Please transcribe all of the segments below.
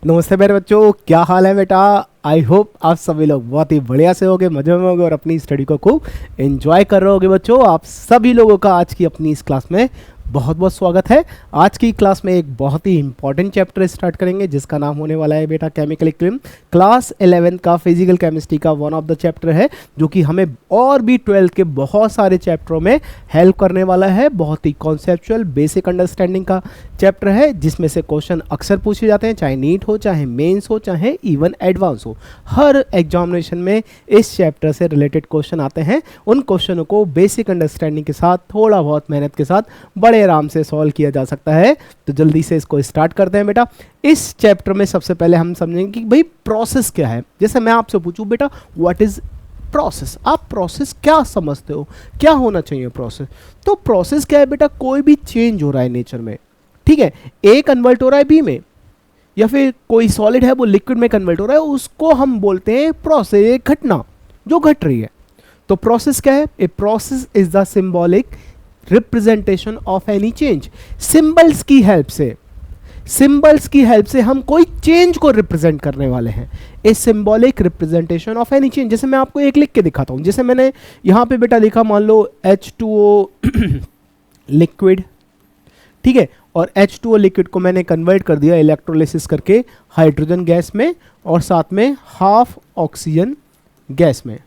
नमस्ते मेरे बच्चों, क्या हाल है बेटा। आई होप आप सभी लोग बहुत ही बढ़िया से होगे, मजे में होगे और अपनी स्टडी को खूब एंजॉय कर रहे होगे। बच्चों, आप सभी लोगों का आज की अपनी इस क्लास में बहुत बहुत स्वागत है। आज की क्लास में एक बहुत ही इंपॉर्टेंट चैप्टर स्टार्ट करेंगे जिसका नाम होने वाला है बेटा केमिकल इक्विलिब्रियम। क्लास 11 का फिजिकल केमिस्ट्री का वन ऑफ द चैप्टर है जो कि हमें और भी 12th के बहुत सारे चैप्टरों में हेल्प करने वाला है। बहुत ही कॉन्सेप्चुअल बेसिक अंडरस्टैंडिंग का चैप्टर है जिसमें से क्वेश्चन अक्सर पूछे जाते हैं, चाहे नीट हो, चाहे मेंस हो, चाहे इवन एडवांस हो। हर एग्जामिनेशन में इस चैप्टर से रिलेटेड क्वेश्चन आते हैं। उन क्वेश्चनों को बेसिक अंडरस्टैंडिंग के साथ, थोड़ा बहुत मेहनत के साथ बड़े आराम से सॉल्व किया जा सकता है। तो जल्दी से इसको स्टार्ट करते हैं बेटा। इस चैप्टर में सबसे पहले हम समझेंगे कि भाई प्रोसेस क्या है। जैसे मैं आपसे पूछूं बेटा व्हाट इज प्रोसेस, आप प्रोसेस क्या समझते हो, क्या होना चाहिए प्रोसेस। तो प्रोसेस क्या है बेटा, कोई भी चेंज हो रहा है नेचर में, ठीक है, ए कन्वर्ट हो रहा है बी में, या फिर कोई सॉलिड है वो लिक्विड में कन्वर्ट हो रहा है, उसको हम बोलते हैं प्रोसेस, एक घटना जो घट रही है। तो प्रोसेस क्या है, a process is the symbolic representation of any change. Symbols की हेल्प से हम कोई चेंज को रिप्रेजेंट करने वाले हैं। A symbolic representation of any change. जैसे मैं आपको एक लिख के दिखाता हूं, जैसे मैंने यहां पे बेटा लिखा, मान लो H2O लिक्विड, ठीक है, और H2O लिक्विड को मैंने कन्वर्ट कर दिया इलेक्ट्रोलिसिस करके हाइड्रोजन गैस में और साथ में हाफ ऑक्सीजन गैस में।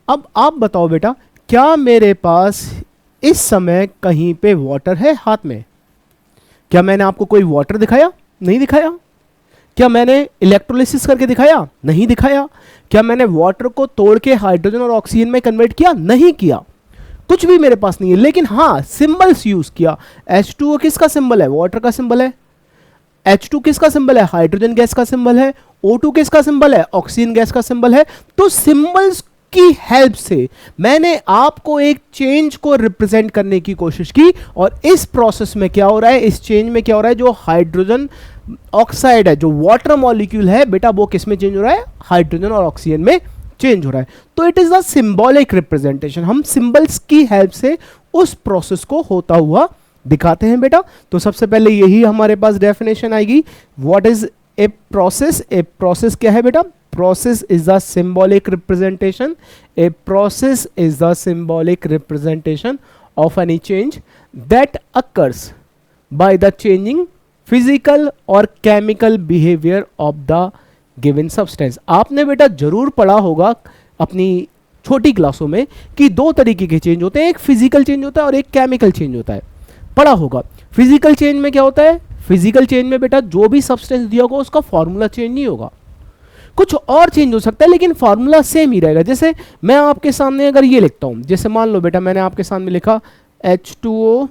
अब आप बताओ बेटा, क्या मेरे पास इस समय कहीं पे वाटर है हाथ में? क्या मैंने आपको कोई वाटर दिखाया? नहीं दिखाया। क्या मैंने इलेक्ट्रोलिसिस करके दिखाया? नहीं दिखाया। क्या मैंने वाटर को तोड़ के हाइड्रोजन और ऑक्सीजन में कन्वर्ट किया? नहीं किया। कुछ भी मेरे पास नहीं है, लेकिन हाँ सिंबल्स यूज किया। H2O किसका सिंबल है? वाटर का सिंबल है। H2 किसका सिंबल है? हाइड्रोजन गैस का सिंबल है। O2 किसका सिंबल है? ऑक्सीजन गैस का सिंबल है। तो सिंबल्स की हेल्प से मैंने आपको एक चेंज को रिप्रेजेंट करने की कोशिश की। और इस प्रोसेस में क्या हो रहा है, इस चेंज में क्या हो रहा है, जो हाइड्रोजन ऑक्साइड है, जो वाटर मॉलिक्यूल है बेटा, वो किस में चेंज हो रहा है? हाइड्रोजन और ऑक्सीजन में चेंज हो रहा है। तो it is the symbolic representation. हम सिंबल्स की हेल्प से उस प्रोसेस को होता हुआ दिखाते हैं बेटा। तो सबसे पहले यही हमारे पास डेफिनेशन आएगी, what is a process. A process क्या है बेटा? Process is the symbolic representation. A process is the symbolic representation of any change that occurs by the changing physical or chemical behavior of the given substance. आपने बेटा जरूर पढ़ा होगा अपनी छोटी क्लासों में कि दो तरीके के चेंज होते हैं, एक फिजिकल चेंज होता है और एक केमिकल चेंज होता है। पढ़ा होगा। फिजिकल चेंज में क्या होता है? फिजिकल चेंज में बेटा जो भी सब्सटेंस दिया होगा उसका फॉर्मूला चेंज नहीं होगा, कुछ और चेंज हो सकता है लेकिन फॉर्मूला सेम ही रहेगा। जैसे मैं आपके सामने अगर ये लिखता हूं, जैसे मान लो बेटा मैंने आपके सामने लिखा H2O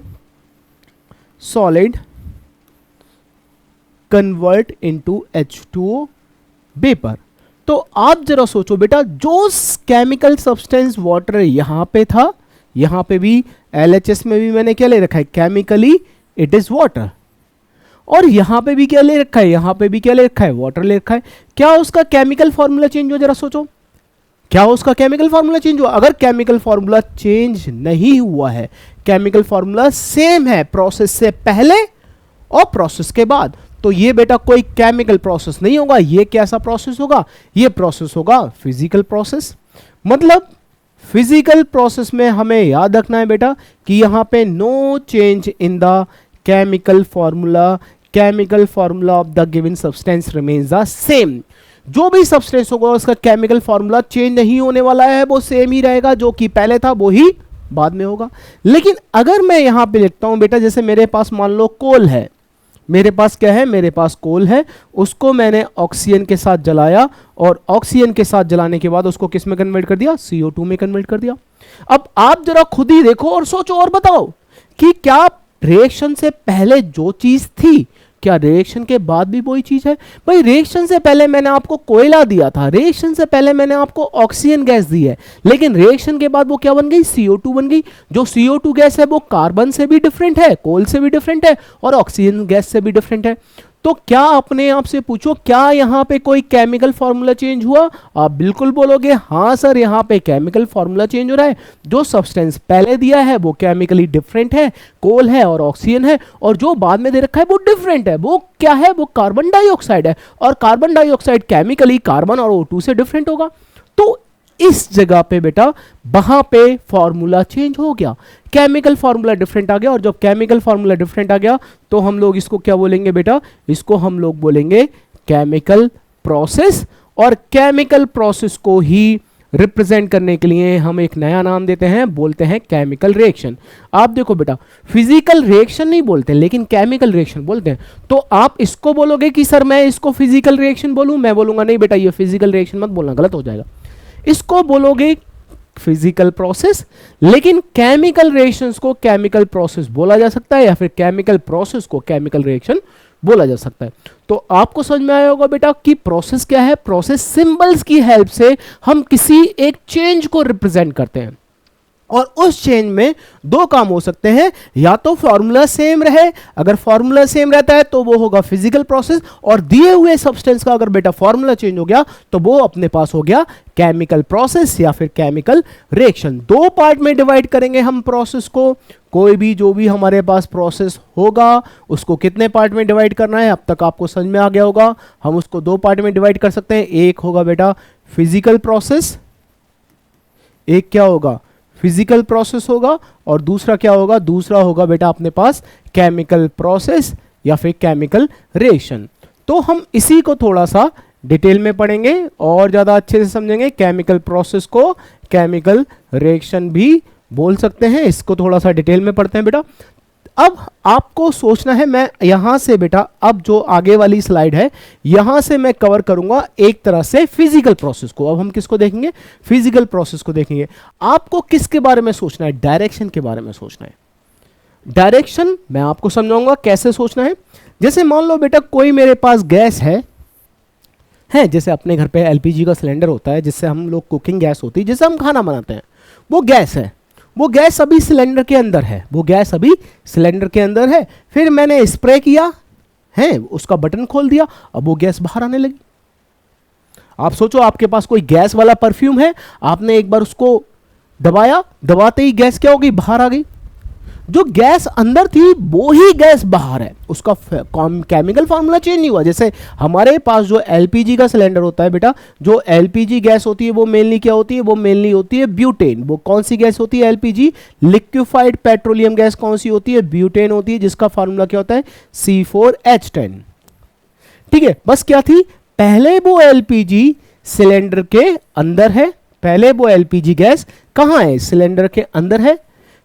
solid convert into H2O vapour. तो आप जरा सोचो बेटा, जो केमिकल सब्सटेंस वाटर यहां पे था, यहां पे भी LHS में भी मैंने क्या ले रखा है? Chemically it is water. और यहां पे भी क्या ले रखा है? यहां पे भी क्या ले रखा है? वाटर ले रखा है। क्या उसका केमिकल फॉर्मूला चेंज हो? जरा सोचो, क्या उसका केमिकल फॉर्मूला चेंज हुआ? अगर केमिकल फॉर्मूला चेंज नहीं हुआ है, केमिकल फॉर्मूला सेम है प्रोसेस से पहले और प्रोसेस के बाद, तो ये बेटा कोई केमिकल प्रोसेस नहीं होगा। ये कैसा प्रोसेस होगा? ये प्रोसेस होगा फिजिकल प्रोसेस। मतलब फिजिकल प्रोसेस में हमें याद रखना है बेटा कि यहां पे no change in the chemical formula of the given substance remains the same. जो भी सब्सटेंस होगा उसका केमिकल फॉर्मूला चेंज नहीं होने वाला है, वो सेम ही रहेगा। जो कि पहले था वो ही बाद में होगा। लेकिन अगर मैं यहां पे लिखता हूं बेटा, जैसे मेरे पास मान लो कोल है, मेरे पास क्या है? मेरे पास कोल है, उसको मैंने ऑक्सीजन के साथ जलाया और ऑक्सीजन के साथ जलाने के बाद उसको किस में कन्वर्ट कर दिया? CO2 में कन्वर्ट कर दिया। अब आप जरा खुद ही देखो और सोचो और बताओ कि क्या रिएक्शन से पहले जो चीज थी, क्या रिएक्शन के बाद भी वही चीज है? भाई रिएक्शन से पहले मैंने आपको कोयला दिया था, रिएक्शन से पहले मैंने आपको ऑक्सीजन गैस दी है, लेकिन रिएक्शन के बाद वो क्या बन गई? CO2 बन गई। जो CO2 गैस है वो कार्बन से भी डिफरेंट है, कोल से भी डिफरेंट है और ऑक्सीजन गैस से भी डिफरेंट है। तो क्या अपने आप से पूछो, क्या यहां पे कोई केमिकल फॉर्मूला चेंज हुआ? आप बिल्कुल बोलोगे हाँ सर, यहां पे केमिकल फॉर्मूला चेंज हो रहा है। जो सब्सटेंस पहले दिया है वो केमिकली डिफरेंट है, कोल है और ऑक्सीजन है, और जो बाद में दे रखा है वो डिफरेंट है। वो क्या है? वो कार्बन डाइऑक्साइड है, और कार्बन डाइऑक्साइड केमिकली कार्बन और O2 से डिफरेंट होगा। तो इस जगह पे बेटा वहां पे फॉर्मूला चेंज हो गया, केमिकल फॉर्मूला डिफरेंट आ गया। और जब केमिकल फॉर्मूला डिफरेंट आ गया तो हम लोग इसको क्या बोलेंगे बेटा? इसको हम लोग बोलेंगे केमिकल प्रोसेस। और केमिकल प्रोसेस को ही रिप्रेजेंट करने के लिए हम एक नया नाम देते हैं, बोलते हैं केमिकल रिएक्शन। आप देखो बेटा, फिजिकल रिएक्शन नहीं बोलते लेकिन केमिकल रिएक्शन बोलते हैं। तो आप इसको बोलोगे कि सर मैं इसको फिजिकल रिएक्शन बोलूं? मैं बोलूंगा नहीं बेटा, ये फिजिकल रिएक्शन मत बोलना, गलत हो जाएगा। इसको बोलोगे फिजिकल प्रोसेस, लेकिन केमिकल रिएक्शंस को केमिकल प्रोसेस बोला जा सकता है, या फिर केमिकल प्रोसेस को केमिकल रिएक्शन बोला जा सकता है। तो आपको समझ में आया होगा बेटा कि प्रोसेस क्या है। प्रोसेस सिंबल्स की हेल्प से हम किसी एक चेंज को रिप्रेजेंट करते हैं, और उस चेंज में दो काम हो सकते हैं, या तो फॉर्मूला सेम रहे, अगर फॉर्मूला सेम रहता है तो वो होगा फिजिकल प्रोसेस, और दिए हुए सब्सटेंस का अगर बेटा फॉर्मूला चेंज हो गया तो वो अपने पास हो गया केमिकल प्रोसेस या फिर केमिकल रिएक्शन। दो पार्ट में डिवाइड करेंगे हम प्रोसेस को। कोई भी जो भी हमारे पास प्रोसेस होगा उसको कितने पार्ट में डिवाइड करना है अब तक आपको समझ में आ गया होगा। हम उसको दो पार्ट में डिवाइड कर सकते हैं। एक होगा बेटा फिजिकल प्रोसेस, एक क्या होगा? फिजिकल प्रोसेस होगा, और दूसरा क्या होगा? दूसरा होगा बेटा अपने पास केमिकल प्रोसेस या फिर केमिकल रिएक्शन। तो हम इसी को थोड़ा सा डिटेल में पढ़ेंगे और ज्यादा अच्छे से समझेंगे। केमिकल प्रोसेस को केमिकल रिएक्शन भी बोल सकते हैं। इसको थोड़ा सा डिटेल में पढ़ते हैं बेटा। अब आपको सोचना है, मैं यहां से बेटा अब जो आगे वाली स्लाइड है यहां से मैं कवर करूंगा एक तरह से फिजिकल प्रोसेस को। अब हम किसको देखेंगे? फिजिकल प्रोसेस को देखेंगे। आपको किसके बारे में सोचना है? डायरेक्शन के बारे में सोचना है। डायरेक्शन मैं आपको समझाऊंगा कैसे सोचना है। जैसे मान लो बेटा कोई मेरे पास गैस है, जैसे अपने घर पे एलपीजी का सिलेंडर होता है जिससे हम लोग कुकिंग गैस होती है, जिससे हम खाना बनाते हैं, वो गैस है। वो गैस अभी सिलेंडर के अंदर है, वो गैस अभी सिलेंडर के अंदर है। फिर मैंने स्प्रे किया है, उसका बटन खोल दिया, अब वो गैस बाहर आने लगी। आप सोचो आपके पास कोई गैस वाला परफ्यूम है, आपने एक बार उसको दबाया, दबाते ही गैस क्या हो गई? बाहर आ गई। जो गैस अंदर थी वो ही गैस बाहर है, उसका केमिकल फॉर्मूला चेंज नहीं हुआ। जैसे हमारे पास जो एलपीजी का सिलेंडर होता है बेटा, जो एलपीजी गैस होती है वो मेनली क्या होती है? वो मेनली होती है ब्यूटेन। वो कौन सी गैस होती है? एलपीजी। लिक्विफाइड पेट्रोलियम गैस कौन सी होती है? ब्यूटेन होती है, जिसका फॉर्मूला क्या होता है? C4H10। ठीक है, बस क्या थी? पहले वो एलपीजी सिलेंडर के अंदर है, पहले वो एलपीजी गैस कहां है? सिलेंडर के अंदर है।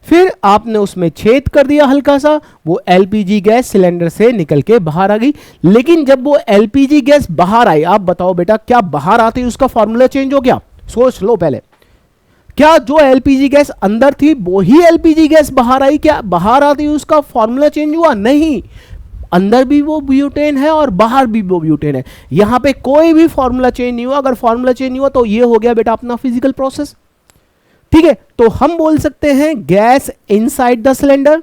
फिर आपने उसमें छेद कर दिया हल्का सा, वो एलपीजी गैस सिलेंडर से निकल के बाहर आ गई। लेकिन जब वो एलपीजी गैस बाहर आई, आप बताओ बेटा क्या बाहर आते ही उसका फॉर्मूला चेंज हो गया? सोच लो पहले, क्या जो एलपीजी गैस अंदर थी वो ही एलपीजी गैस बाहर आई? क्या बाहर आते ही उसका फॉर्मूला चेंज हुआ? नहीं, अंदर भी वो ब्यूटेन है और बाहर भी वो ब्यूटेन है। यहां पे कोई भी फॉर्मूला चेंज नहीं हुआ। अगर फॉर्मूला चेंज नहीं हुआ तो ये हो गया बेटा अपना फिजिकल प्रोसेस। ठीक है, तो हम बोल सकते हैं गैस इनसाइड द सिलेंडर,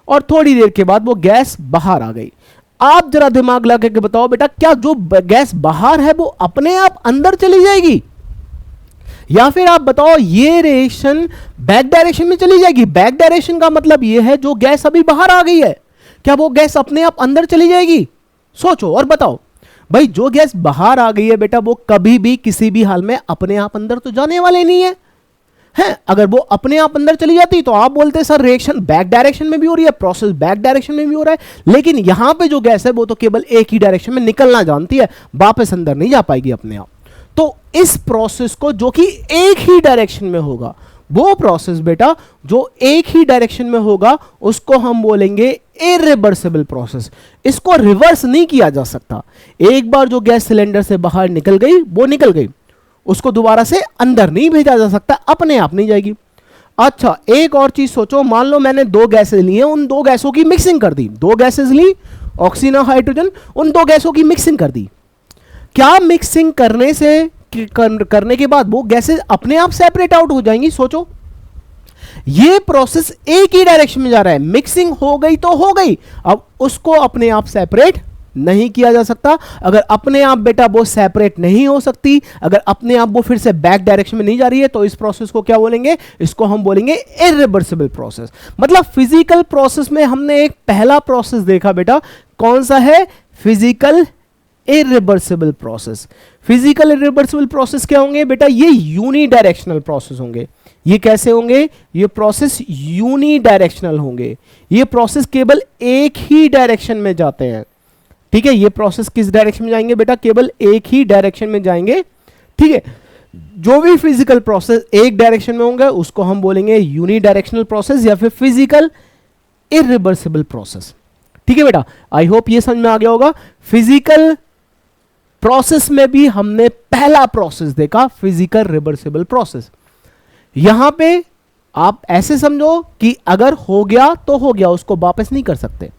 और थोड़ी देर के बाद वो गैस बाहर आ गई। आप जरा दिमाग लगा के बताओ बेटा, क्या जो गैस बाहर है वो अपने आप अंदर चली जाएगी, या फिर आप बताओ ये रिएक्शन बैक डायरेक्शन में चली जाएगी? बैक डायरेक्शन का मतलब ये है जो गैस अभी बाहर आ गई है, क्या वो गैस अपने आप अंदर चली जाएगी? सोचो और बताओ भाई। जो गैस बाहर आ गई है बेटा वो कभी भी किसी भी हाल में अपने आप अंदर तो जाने वाले नहीं है। अगर वो अपने आप अंदर चली जाती तो आप बोलते सर रिएक्शन बैक डायरेक्शन में भी हो रही है, प्रोसेस बैक डायरेक्शन में भी हो रहा है। लेकिन यहां पे जो गैस है वो तो केवल एक ही डायरेक्शन में निकलना जानती है, वापस अंदर नहीं जा पाएगी अपने आप। तो इस प्रोसेस को जो कि एक ही डायरेक्शन में होगा, वो प्रोसेस बेटा जो एक ही डायरेक्शन में होगा उसको हम बोलेंगे इरिवर्सिबल प्रोसेस। इसको रिवर्स नहीं किया जा सकता। एक बार जो गैस सिलेंडर से बाहर निकल गई वो निकल गई, उसको दोबारा से अंदर नहीं भेजा जा सकता, अपने आप नहीं जाएगी। अच्छा, एक और चीज सोचो, मान लो मैंने दो गैसेस ली हैं, उन दो गैसों की मिक्सिंग कर दी। दो गैसेस ली, ऑक्सीजन और हाइड्रोजन, उन दो गैसों की मिक्सिंग कर दी। क्या मिक्सिंग करने के बाद वो गैसेस अपने आप सेपरेट आउट हो जाएंगी? सोचो, ये प्रोसेस एक ही डायरेक्शन में जा रहा है, मिक्सिंग हो गई तो हो गई, अब उसको अपने आप सेपरेट नहीं किया जा सकता। अगर अपने आप बेटा वो सेपरेट नहीं हो सकती, अगर अपने आप वो फिर से बैक डायरेक्शन में नहीं जा रही है, तो इस प्रोसेस को क्या बोलेंगे? इसको हम बोलेंगे इरिवर्सिबल प्रोसेस। मतलब फिजिकल प्रोसेस में हमने एक पहला प्रोसेस देखा बेटा, कौन सा है? Physical irreversible process. Physical irreversible process क्या होंगे बेटा? ये यूनिडायरेक्शनल प्रोसेस होंगे। ये कैसे होंगे? ये प्रोसेस यूनिडायरेक्शनल होंगे। ये प्रोसेस केवल एक ही डायरेक्शन में जाते हैं। ठीक है, ये प्रोसेस किस डायरेक्शन में जाएंगे बेटा? केवल एक ही डायरेक्शन में जाएंगे। ठीक है, जो भी फिजिकल प्रोसेस एक डायरेक्शन में होंगे उसको हम बोलेंगे यूनिडायरेक्शनल प्रोसेस या फिर फिजिकल इरिवर्सिबल प्रोसेस। ठीक है बेटा, आई होप ये समझ में आ गया होगा। फिजिकल प्रोसेस में भी हमने पहला प्रोसेस देखा, फिजिकल रिवर्सिबल प्रोसेस। यहां पे आप ऐसे समझो कि अगर हो गया तो हो गया, उसको वापस नहीं कर सकते।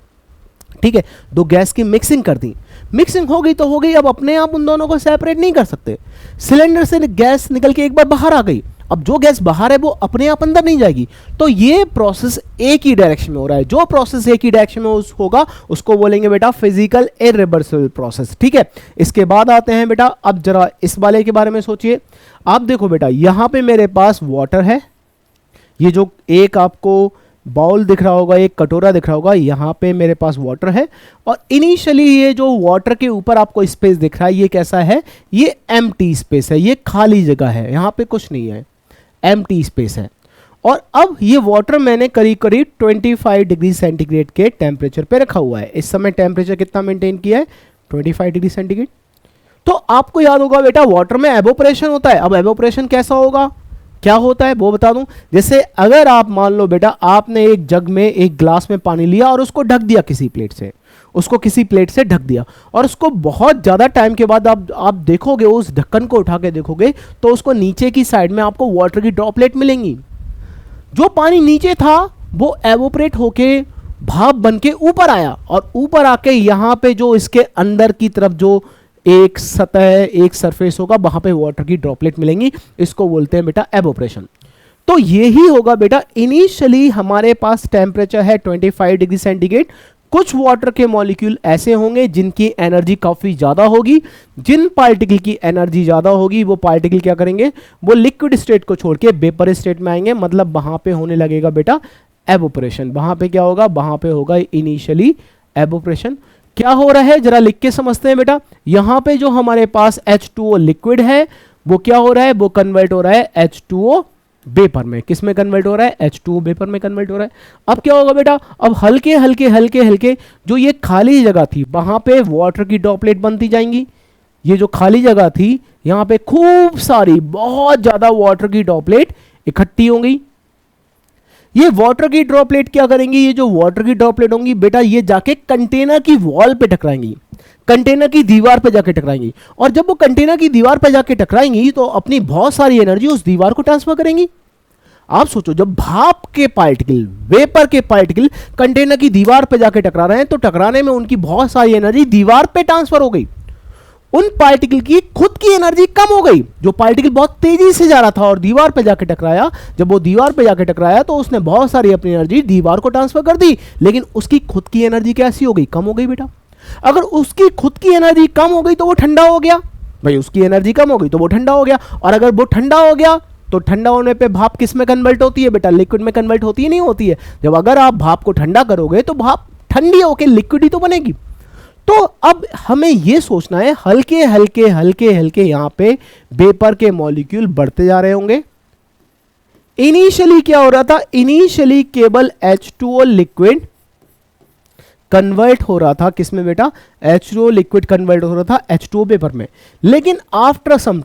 ठीक है, दो गैस की मिक्सिंग कर दी, मिक्सिंग हो गई तो हो गई, अब अपने आप उन दोनों को सेपरेट नहीं कर सकते। सिलेंडर से गैस निकल के एक बार बाहर आ गई, अब जो गैस बाहर है वो अपने आप अंदर नहीं जाएगी, तो ये प्रोसेस एक ही डायरेक्शन में हो रहा है। जो प्रोसेस एक ही डायरेक्शन में होगा उसको बोलेंगे बेटा फिजिकल इरिवर्सिबल प्रोसेस। ठीक है, इसके बाद आते हैं बेटा, अब जरा इस वाले के बारे में सोचिए। आप देखो बेटा, यहां पे मेरे पास वाटर है, ये जो एक आपको बाउल दिख रहा होगा, एक कटोरा दिख रहा होगा, यहाँ पे मेरे पास वाटर है, और इनिशियली ये जो वाटर के ऊपर आपको स्पेस दिख रहा है ये कैसा है? ये एम्प्टी स्पेस है, ये खाली जगह है, यहाँ पे कुछ नहीं है, एम्प्टी स्पेस है। और अब ये वाटर मैंने करीब करीब 25 डिग्री सेंटीग्रेड के टेम्परेचर पे रखा हुआ है। इस समय टेम्परेचर कितना मेंटेन किया है? 25 डिग्री सेंटीग्रेड। तो आपको याद होगा बेटा वाटर में एवोपरेशन होता है। अब एवोपरेशन कैसा होगा, क्या होता है वो बता दूं। जैसे अगर आप मान लो बेटा आपने एक जग में, एक ग्लास में पानी लिया और उसको ढक दिया किसी प्लेट से, उसको किसी प्लेट से ढक दिया, और उसको बहुत ज़्यादा टाइम के बाद आप देखोगे, उस ढक्कन को उठा के देखोगे तो उसको नीचे की साइड में आपको वाटर की ड्रॉपलेट मिलेंगी। जो पानी नीचे था वो एवोपरेट होके भाप बन के ऊपर आया, और ऊपर आके यहाँ पे जो इसके अंदर की तरफ जो एक सतह, एक सरफेस होगा, वहां पे वाटर की ड्रॉपलेट मिलेंगी, इसको बोलते हैं बेटा एवोपरेशन। तो ये ही होगा बेटा, इनिशियली हमारे पास टेम्परेचर है 25 डिग्री सेंटीग्रेड, कुछ वाटर के मॉलिक्यूल ऐसे होंगे जिनकी एनर्जी काफी ज्यादा होगी। जिन पार्टिकल की एनर्जी ज्यादा होगी वो पार्टिकल क्या करेंगे? वो लिक्विड स्टेट को छोड़ के वेपर स्टेट में आएंगे, मतलब वहां पे होने लगेगा बेटा एवोपरेशन। वहां पे क्या होगा? वहां पे होगा इनिशियली एवोपरेशन। क्या हो रहा है जरा लिख के समझते हैं बेटा। यहां पे जो हमारे पास H2O लिक्विड है वो क्या हो रहा है? वो कन्वर्ट हो रहा है H2O वेपर में। किस में कन्वर्ट हो रहा है? H2O वेपर में कन्वर्ट हो रहा है। अब क्या होगा बेटा? अब हल्के हल्के हल्के हल्के जो ये खाली जगह थी वहां पे वाटर की ड्रॉपलेट बनती जाएंगी। ये जो खाली जगह थी यहां पे खूब सारी, बहुत ज्यादा वाटर की ड्रॉपलेट इकट्ठी होंगी। ये वाटर की ड्रॉपलेट क्या करेंगी? ये जो वाटर की ड्रॉपलेट होंगी बेटा ये जाके कंटेनर की वॉल पे टकराएंगी, कंटेनर की दीवार पे जाके टकराएंगी, और जब वो कंटेनर की दीवार पे जाके टकराएंगी तो अपनी बहुत सारी एनर्जी उस दीवार को ट्रांसफर करेंगी। आप सोचो, जब भाप के पार्टिकल, वेपर के पार्टिकल कंटेनर की दीवार पे जाके टकरा रहे हैं तो टकराने में उनकी बहुत सारी एनर्जी दीवार पे ट्रांसफर हो गई। उन पार्टिकल की खुद की एनर्जी कम हो गई। जो पार्टिकल बहुत तेजी से जा रहा था और दीवार पे जाके टकराया, जब वो दीवार पे जाके टकराया तो उसने बहुत सारी अपनी एनर्जी दीवार को ट्रांसफर कर दी, लेकिन उसकी खुद की एनर्जी कैसी हो गई? कम हो गई बेटा। अगर उसकी खुद की एनर्जी कम हो गई तो वो ठंडा हो गया भाई, उसकी एनर्जी कम हो गई तो वो ठंडा हो गया, और अगर वो ठंडा हो गया तो ठंडा होने पे भाप किस में कन्वर्ट होती है बेटा? लिक्विड में कन्वर्ट होती है, नहीं होती है? जब अगर आप भाप को ठंडा करोगे तो भाप ठंडी होकर लिक्विड ही तो बनेगी। तो अब हमें यह सोचना है, हल्के हल्के हल्के हल्के यहां पे वेपर के मॉलिक्यूल बढ़ते जा रहे होंगे। इनिशियली क्या हो रहा था? इनिशियली केवल H2O लिक्विड कन्वर्ट हो रहा था किसमें बेटा? H2O लिक्विड कन्वर्ट हो रहा था H2O वेपर में। लेकिन आफ्टर सम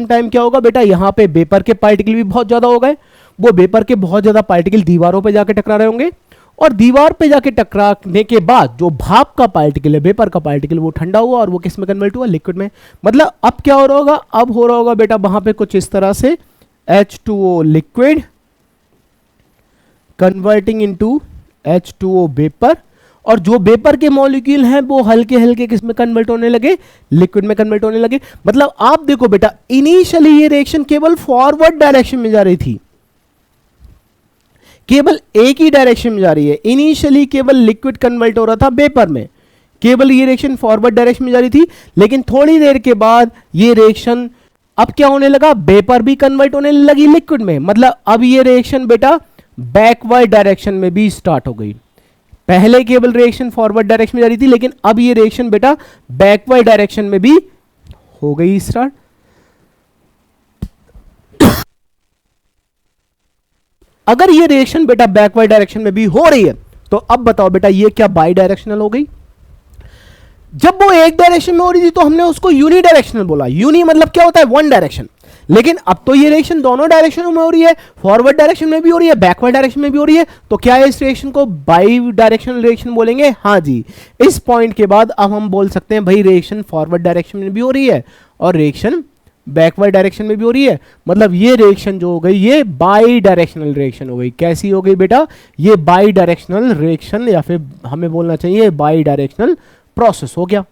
टाइम क्या होगा बेटा? यहां पे वेपर के पार्टिकल भी बहुत ज्यादा हो गए। वो वेपर के बहुत ज्यादा पार्टिकल दीवारों पे जाके टकरा रहे होंगे, और दीवार पे जाके टकराने के बाद जो भाप का पार्टिकल है, वेपर का पार्टिकल, वो ठंडा हुआ और वो किस में कन्वर्ट हुआ? लिक्विड में। मतलब अब क्या हो रहा होगा? अब हो रहा होगा बेटा वहां पे कुछ इस तरह से, H2O liquid converting into H2O vapour, और जो वेपर के मॉलिक्यूल हैं वो हल्के हल्के किस में कन्वर्ट होने लगे? लिक्विड में कन्वर्ट होने लगे। मतलब आप देखो बेटा, इनिशियली ये रिएक्शन केवल फॉरवर्ड डायरेक्शन में जा रही थी, केवल एक ही डायरेक्शन में जा रही है। इनिशियली केवल लिक्विड कन्वर्ट हो रहा था वेपर में, केवल ये रिएक्शन फॉरवर्ड डायरेक्शन में जा रही थी, लेकिन थोड़ी देर के बाद ये रिएक्शन अब क्या होने लगा, वेपर भी कन्वर्ट होने लगी लिक्विड में। मतलब अब ये रिएक्शन बेटा बैकवर्ड डायरेक्शन में भी स्टार्ट हो गई। पहले केवल रिएक्शन फॉरवर्ड डायरेक्शन में जा रही थी, लेकिन अब ये रिएक्शन बेटा बैकवर्ड डायरेक्शन में भी हो गई स्टार्ट। अगर ये रिएक्शन बेटा बैकवर्ड डायरेक्शन में भी हो रही है तो अब बताओ बेटा ये क्या बाई डायरेक्शनल हो गई। जब वो एक डायरेक्शन में हो रही थी तो हमने उसको यूनी डायरेक्शनल बोला। यूनी मतलब क्या होता है, वन डायरेक्शन। लेकिन अब तो ये रिएक्शन दोनों डायरेक्शनों में हो रही है, फॉरवर्ड डायरेक्शन में भी हो रही है, बैकवर्ड डायरेक्शन में भी हो रही है, तो क्या इस रिएक्शन को बाई डायरेक्शनल रिएक्शन बोलेंगे? हाँ जी। इस पॉइंट के बाद अब हम बोल सकते हैं भाई रिएक्शन फॉरवर्ड डायरेक्शन में भी हो रही है और रिएक्शन बैकवर्ड डायरेक्शन में भी हो रही है। मतलब ये रिएक्शन जो हो गई ये बाई डायरेक्शनल रिएक्शन हो गई। कैसी हो गई बेटा? ये बाई डायरेक्शनल रिएक्शन, या फिर हमें बोलना चाहिए बाई डायरेक्शनल प्रोसेस हो गया।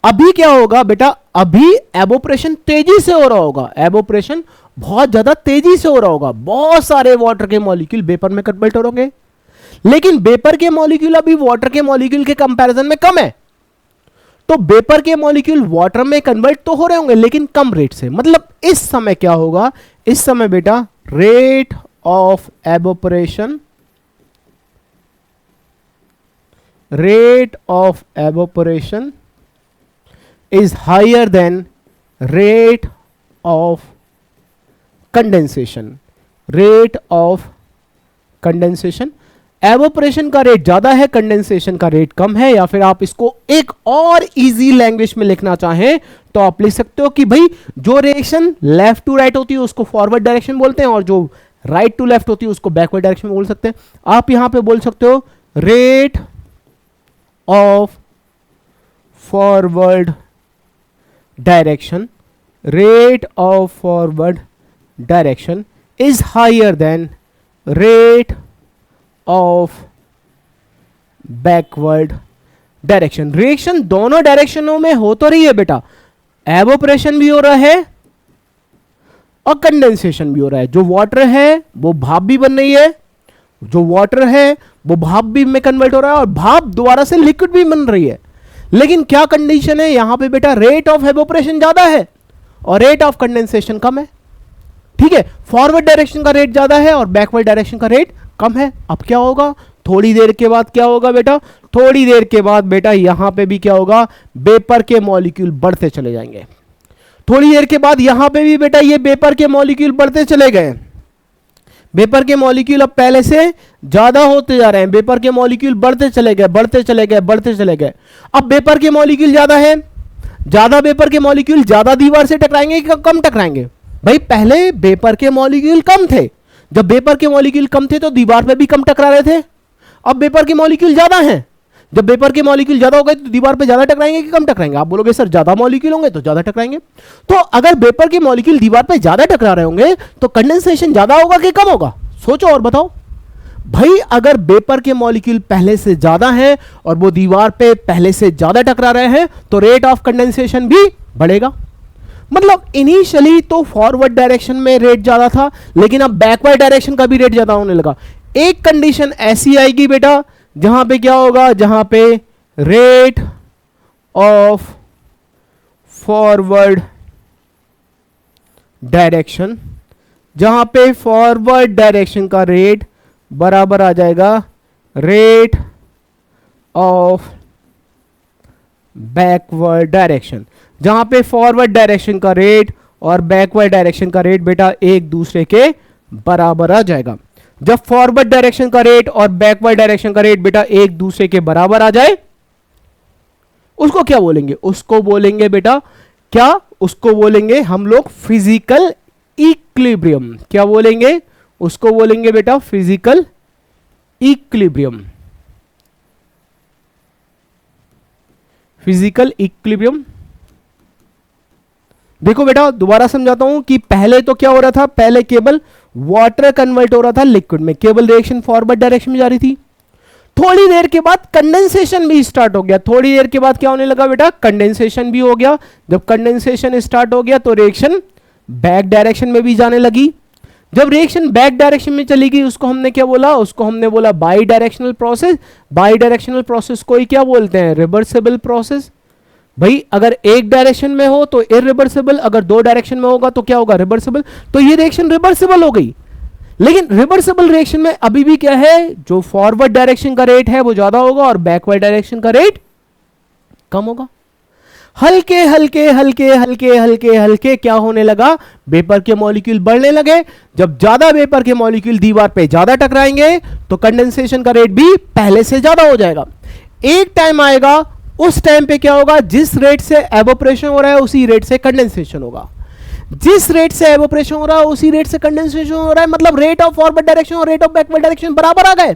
अभी क्या होगा बेटा? अभी एवोपरेशन तेजी से हो रहा होगा। एवोपरेशन बहुत ज्यादा तेजी से हो रहा होगा। बहुत सारे वाटर के मॉलिक्यूल वेपर में कन्वर्ट हो होंगे, लेकिन वेपर के मॉलिक्यूल अभी वाटर के मॉलिक्यूल के कंपैरिजन में कम है। तो वेपर के मॉलिक्यूल वाटर में कन्वर्ट तो हो रहे होंगे लेकिन कम रेट से। मतलब इस समय क्या होगा? इस समय बेटा rate of evaporation, rate of evaporation is higher than rate of condensation. rate of condensation, evaporation का रेट ज्यादा है, कंडेंसेशन का रेट कम है। या फिर आप इसको एक और इजी लैंग्वेज में लिखना चाहें तो आप लिख सकते हो कि भाई जो रिएक्शन लेफ्ट टू राइट होती है उसको फॉरवर्ड डायरेक्शन बोलते हैं, और जो राइट टू लेफ्ट होती है उसको बैकवर्ड डायरेक्शन में बोल सकते हैं। आप यहां पे बोल सकते हो rate of forward direction, rate of forward direction is higher than rate of backward direction. Reaction दोनों डायरेक्शनों में हो तो रही है बेटा, एवोपरेशन भी हो रहा है और कंडेंसेशन भी हो रहा है। जो वाटर है वो भाप भी बन रही है, जो वाटर है वो भाप भी में कन्वर्ट हो रहा है, और भाप दोबारा से लिक्विड भी बन रही है। लेकिन क्या कंडीशन है यहां पे बेटा? रेट ऑफ एवोपरेशन ज्यादा है और रेट ऑफ कंडेंसेशन कम है। ठीक है, फॉरवर्ड डायरेक्शन का रेट ज्यादा है और बैकवर्ड डायरेक्शन का रेट कम है। अब क्या होगा? थोड़ी देर के बाद क्या होगा बेटा? थोड़ी देर के बाद बेटा यहां पे भी क्या होगा? वेपर के मॉलिक्यूल बढ़ते चले जाएंगे। थोड़ी देर के बाद यहां पे भी बेटा ये वेपर के मॉलिक्यूल बढ़ते चले गए। वेपर के मॉलिक्यूल अब पहले से ज्यादा होते जा रहे हैं। वेपर के मॉलिक्यूल बढ़ते चले गए, बढ़ते चले गए, बढ़ते चले गए। अब वेपर के मॉलिक्यूल ज्यादा है, ज्यादा वेपर के मॉलिक्यूल ज्यादा दीवार से टकराएंगे कि कम टकराएंगे? भाई पहले वेपर के मॉलिक्यूल कम थे, जब वेपर के मॉलिक्यूल कम थे तो दीवार पे भी कम टकरा रहे थे। अब वेपर के मॉलिक्यूल ज्यादा हैं, जब वेपर के मॉलिक्यूल ज्यादा हो गए तो दीवार पे ज्यादा टकराएंगे कि कम टकराएंगे? आप बोलोगे सर ज्यादा मॉलिक्यूल होंगे तो ज्यादा टकराएंगे। तो अगर वेपर के मॉलिक्यूल दीवार पे ज्यादा टकरा रहे होंगे तो कंडेंसेशन ज्यादा होगा कि कम होगा? सोचो और बताओ भाई। अगर वेपर के मॉलिक्यूल पहले से ज्यादा हैं और वो दीवार पे पहले से ज्यादा टकरा रहे हैं तो रेट ऑफ कंडेंसेशन भी बढ़ेगा। मतलब इनिशियली तो फॉरवर्ड डायरेक्शन में रेट ज्यादा था, लेकिन अब बैकवर्ड डायरेक्शन का भी रेट ज्यादा होने लगा। एक कंडीशन ऐसी आएगी बेटा जहां पे क्या होगा? जहां पे रेट ऑफ फॉरवर्ड डायरेक्शन, जहां पे फॉरवर्ड डायरेक्शन का रेट बराबर आ जाएगा रेट ऑफ बैकवर्ड डायरेक्शन। जहां पे फॉरवर्ड डायरेक्शन का रेट और बैकवर्ड डायरेक्शन का रेट बेटा एक दूसरे के बराबर आ जाएगा। जब फॉरवर्ड डायरेक्शन का रेट और बैकवर्ड डायरेक्शन का रेट बेटा एक दूसरे के बराबर आ जाए उसको क्या बोलेंगे? उसको बोलेंगे बेटा क्या? उसको बोलेंगे हम लोग फिजिकल इक्विलिब्रियम। क्या बोलेंगे? उसको बोलेंगे बेटा फिजिकल इक्विलिब्रियम। Physical equilibrium. देखो बेटा दोबारा समझाता हूं कि पहले तो क्या हो रहा था? पहले केवल वाटर कन्वर्ट हो रहा था लिक्विड में, केवल रिएक्शन फॉरवर्ड डायरेक्शन में जा रही थी। थोड़ी देर के बाद कंडेंसेशन भी स्टार्ट हो गया। थोड़ी देर के बाद क्या होने लगा बेटा? कंडेंसेशन भी हो गया। जब कंडेंसेशन स्टार्ट हो गया तो रिएक्शन बैक डायरेक्शन में भी जाने लगी। जब रिएक्शन बैक डायरेक्शन में चली गई उसको हमने क्या बोला, उसको हमने बोला by directional process. By directional process को ही क्या बोलते हैं, रिवर्सिबल प्रोसेस। भाई अगर एक डायरेक्शन में हो तो इरिवर्सिबल, अगर दो डायरेक्शन में होगा तो क्या होगा, रिवर्सिबल। तो ये रिएक्शन रिवर्सिबल हो गई। लेकिन रिवर्सिबल रिएक्शन में अभी भी क्या है, जो फॉरवर्ड डायरेक्शन का रेट है वो ज्यादा होगा और बैकवर्ड डायरेक्शन का रेट कम होगा। हल्के हल्के हल्के हल्के हल्के हल्के क्या होने लगा, वेपर के मॉलिक्यूल बढ़ने लगे। जब ज्यादा वेपर के मॉलिक्यूल दीवार पे ज्यादा टकराएंगे तो कंडेंसेशन का रेट भी पहले से ज्यादा हो जाएगा। एक टाइम आएगा, उस टाइम पे क्या होगा, जिस रेट से एवोपरेशन हो रहा है उसी रेट से कंडेंसेशन होगा। जिस रेट से एवोपरेशन हो रहा है उसी रेट से कंडेंसेशन हो रहा है, मतलब रेट ऑफ फॉरवर्ड डायरेक्शन और रेट ऑफ बैकवर्ड डायरेक्शन बराबर आ गए।